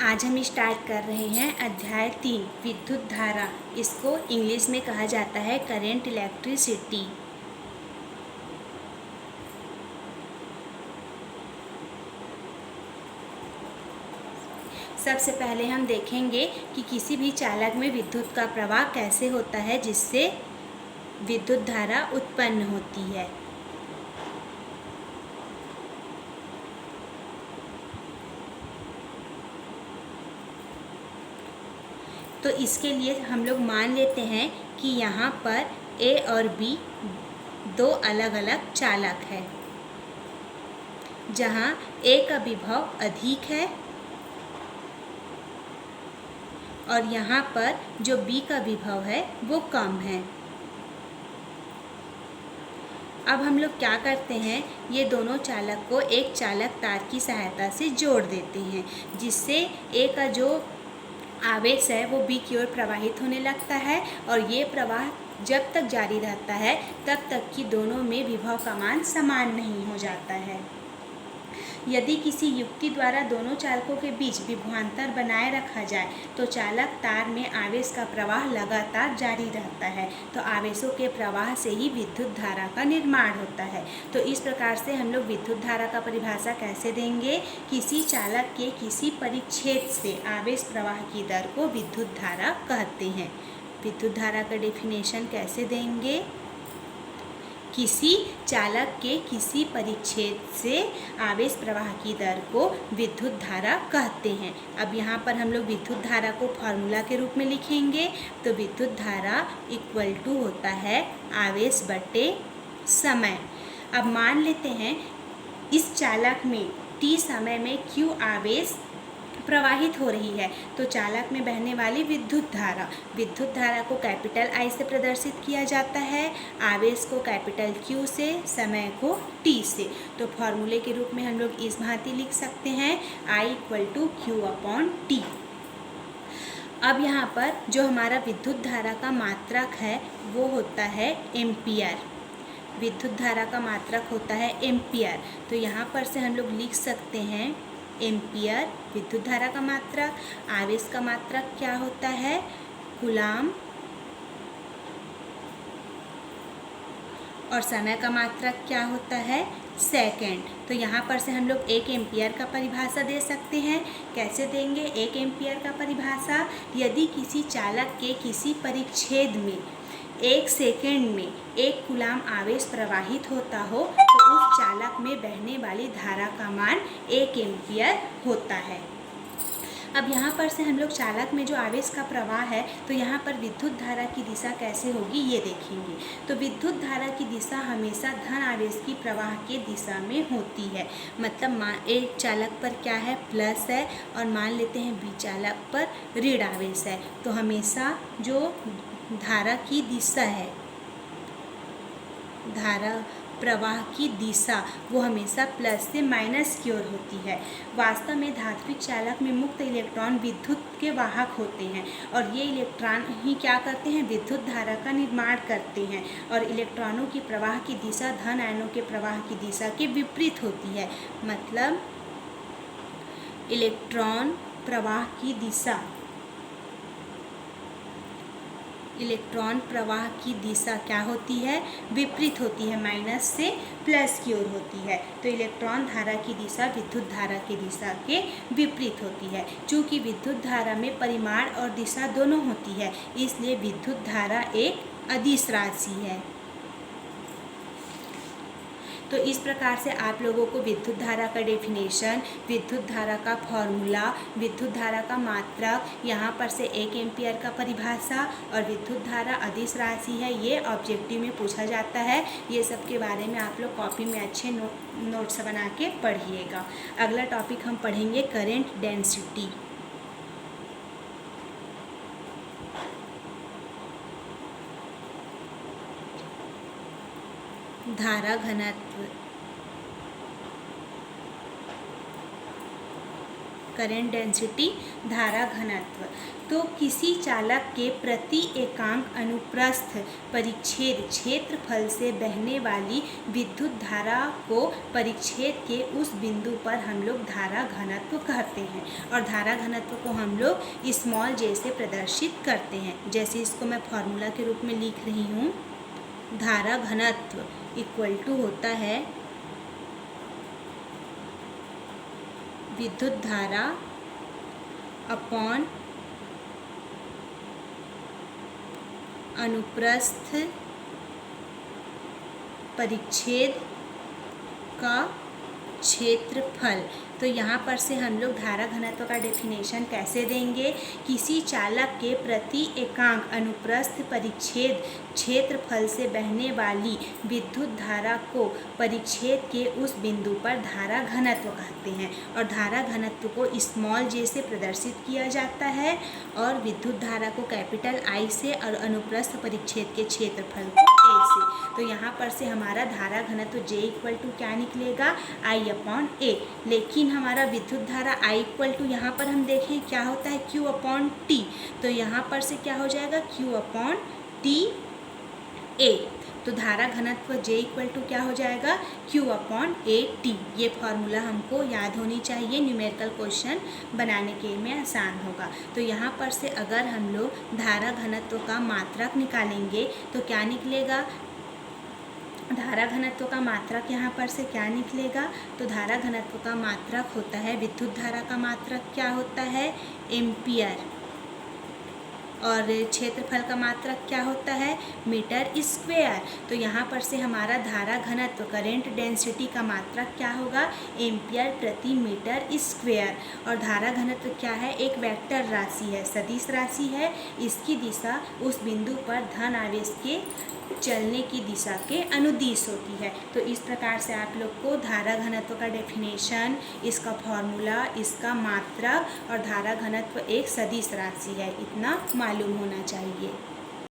आज हम स्टार्ट कर रहे हैं अध्याय 3 विद्युत धारा। इसको इंग्लिश में कहा जाता है करंट इलेक्ट्रिसिटी। सबसे पहले हम देखेंगे कि किसी भी चालक में विद्युत का प्रवाह कैसे होता है जिससे विद्युत धारा उत्पन्न होती है। तो इसके लिए हम लोग मान लेते हैं कि यहाँ पर ए और बी दो अलग अलग चालक है, जहाँ ए का विभव अधिक है और यहाँ पर जो बी का विभव है वो कम है। अब हम लोग क्या करते हैं, ये दोनों चालक को एक चालक तार की सहायता से जोड़ देते हैं, जिससे ए का जो आवेश है वो बी की ओर प्रवाहित होने लगता है और ये प्रवाह जब तक जारी रहता है तब तक कि दोनों में विभव का मान समान नहीं हो जाता है। यदि किसी युक्ति द्वारा दोनों चालकों के बीच विभवांतर बनाए रखा जाए तो चालक तार में आवेश का प्रवाह लगातार जारी रहता है, तो आवेशों के प्रवाह से ही विद्युत धारा का निर्माण होता है। तो इस प्रकार से हम लोग विद्युत धारा का परिभाषा कैसे देंगे, किसी चालक के किसी परिच्छेद से आवेश प्रवाह की दर को विद्युत धारा कहते हैं। विद्युत धारा का डेफिनेशन कैसे देंगे, किसी चालक के किसी परिच्छेद से आवेश प्रवाह की दर को विद्युत धारा कहते हैं। अब यहाँ पर हम लोग विद्युत धारा को फॉर्मूला के रूप में लिखेंगे, तो विद्युत धारा इक्वल टू होता है आवेश बटे समय। अब मान लेते हैं इस चालक में t समय में q आवेश प्रवाहित हो रही है, तो चालक में बहने वाली विद्युत धारा को कैपिटल I से प्रदर्शित किया जाता है, आवेश को कैपिटल Q से, समय को T से। तो फॉर्मूले के रूप में हम लोग इस भांति लिख सकते हैं I इक्वल टू Q/T। अब यहाँ पर जो हमारा विद्युत धारा का मात्रक है वो होता है एम्पियर। विद्युत धारा का मात्रक होता है एम्पियर, तो यहाँ पर से हम लोग लिख सकते हैं एम्पियर विद्युत धारा का मात्रक। आवेश का मात्रक क्या होता है, कूलाम, और समय का मात्रक क्या होता है, सेकेंड। तो यहाँ पर से हम लोग 1 एम्पियर का परिभाषा दे सकते हैं। कैसे देंगे 1 एम्पियर का परिभाषा, यदि किसी चालक के किसी परिच्छेद में 1 सेकेंड में 1 कूलाम आवेश प्रवाहित होता हो तो उस चालक में बहने वाली धारा का मान 1 एम्पियर होता है। अब यहाँ पर से हम लोग चालक में जो आवेश का प्रवाह है तो यहाँ पर विद्युत धारा की दिशा कैसे होगी ये देखेंगे। तो विद्युत धारा की दिशा हमेशा धन आवेश की प्रवाह के दिशा में होती है। मतलब एक चालक पर क्या है, प्लस है, और मान लेते हैं बी चालक पर ऋण आवेश है, तो हमेशा जो धारा की दिशा है, धारा प्रवाह की दिशा वो हमेशा प्लस से माइनस की ओर होती है। वास्तव में धात्विक चालक में मुक्त इलेक्ट्रॉन विद्युत के वाहक होते हैं और ये इलेक्ट्रॉन ही क्या करते हैं, विद्युत धारा का निर्माण करते हैं, और इलेक्ट्रॉनों की प्रवाह की दिशा धन आयनों के प्रवाह की दिशा के विपरीत होती है। मतलब इलेक्ट्रॉन प्रवाह की दिशा, इलेक्ट्रॉन प्रवाह की दिशा क्या होती है, विपरीत होती है, माइनस से प्लस की ओर होती है। तो इलेक्ट्रॉन धारा की दिशा विद्युत धारा की दिशा के विपरीत होती है। चूँकि विद्युत धारा में परिमाण और दिशा दोनों होती है, इसलिए विद्युत धारा एक अदिश राशि है। तो इस प्रकार से आप लोगों को विद्युत धारा का डेफिनेशन, विद्युत धारा का फॉर्मूला, विद्युत धारा का मात्रक, यहाँ पर से 1 एम्पियर का परिभाषा और विद्युत धारा अदिश राशि है, ये ऑब्जेक्टिव में पूछा जाता है। ये सब के बारे में आप लोग कॉपी में अच्छे नोट्स बना के पढ़िएगा। अगला टॉपिक हम पढ़ेंगे करंट डेंसिटी। धारा घनत्व। करंट डेंसिटी, धारा घनत्व। तो किसी चालक के प्रति एकांक अनुप्रस्थ परिच्छेद क्षेत्रफल से बहने वाली विद्युत धारा को परिच्छेद के उस बिंदु पर हम लोग धारा घनत्व कहते हैं। और धारा घनत्व को हम लोग स्मॉल जे से प्रदर्शित करते हैं। जैसे इसको मैं फॉर्मूला के रूप में लिख रही हूँ, धारा घनत्व इक्वल टू होता है विद्युत धारा अपॉन अनुप्रस्थ परिच्छेद का क्षेत्रफल। तो यहाँ पर से हम लोग धारा घनत्व का डेफिनेशन कैसे देंगे? किसी चालक के प्रति एकांक अनुप्रस्थ परिच्छेद क्षेत्रफल से बहने वाली विद्युत धारा को परिच्छेद के उस बिंदु पर धारा घनत्व कहते हैं। और धारा घनत्व को स्मॉल जे से प्रदर्शित किया जाता है और विद्युत धारा को कैपिटल आई से और अनुप्रस्थ परिच्छेद के क्षेत्रफल को ए से। तो यहाँ पर से हमारा धारा घनत्व जे इक्वल टू क्या निकलेगा? आई अपॉन ए। लेकिन हमारा विद्युत धारा I इक्वल टू यहाँ पर हम देखें क्या होता है, Q अपॉन टी। तो यहाँ पर से क्या हो जाएगा? Q upon T A. तो धारा घनत्व J इक्वल टू क्या हो जाएगा? Q upon A T. ये फॉर्मूला हमको याद होनी चाहिए, न्यूमेरिकल क्वेश्चन बनाने के में आसान होगा। तो यहाँ पर से अगर हम लोग धारा घनत्व का मात्रक निकालेंगे तो क्या निकलेगा? धारा घनत्व का मात्रक यहाँ पर से क्या निकलेगा? तो धारा घनत्व का मात्रक होता है, विद्युत धारा का मात्रक क्या होता है? एम्पियर। और क्षेत्रफल का मात्रक क्या होता है? Metre square. तो यहाँ पर से हमारा धारा घनत्व करेंट डेंसिटी का मात्रक क्या होगा? एम्पियर प्रति मीटर स्क्वायर। और धारा घनत्व क्या है? एक वेक्टर राशि है, सदिश राशि है। इसकी दिशा उस बिंदु पर धन आवेश के चलने की दिशा के अनुदिश होती है। तो इस प्रकार से आप लोग को धारा घनत्व का डेफिनेशन, इसका फॉर्मूला, इसका मात्रक और धारा घनत्व एक सदिश राशि है, इतना मालूम होना चाहिए।